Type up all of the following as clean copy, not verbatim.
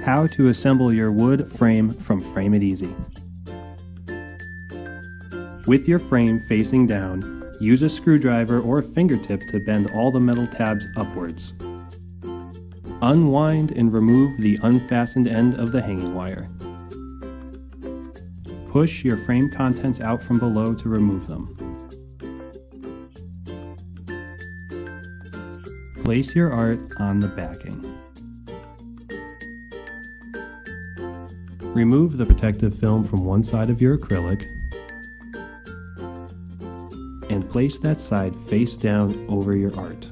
How to assemble your wood frame from Frame It Easy. With your frame facing down, use a screwdriver or a fingertip to bend all the metal tabs upwards. Unwind and remove the unfastened end of the hanging wire. Push your frame contents out from below to remove them. Place your art on the backing. Remove the protective film from one side of your acrylic and place that side face down over your art.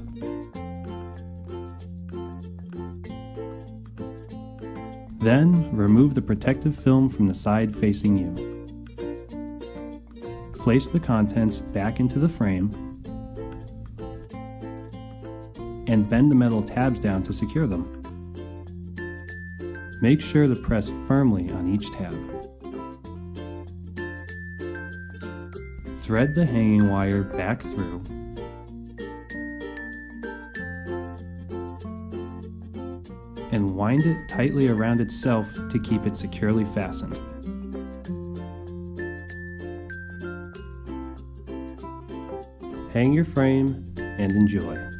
Then, remove the protective film from the side facing you. Place the contents back into the frame and bend the metal tabs down to secure them. Make sure to press firmly on each tab. Thread the hanging wire back through and wind it tightly around itself to keep it securely fastened. Hang your frame and enjoy.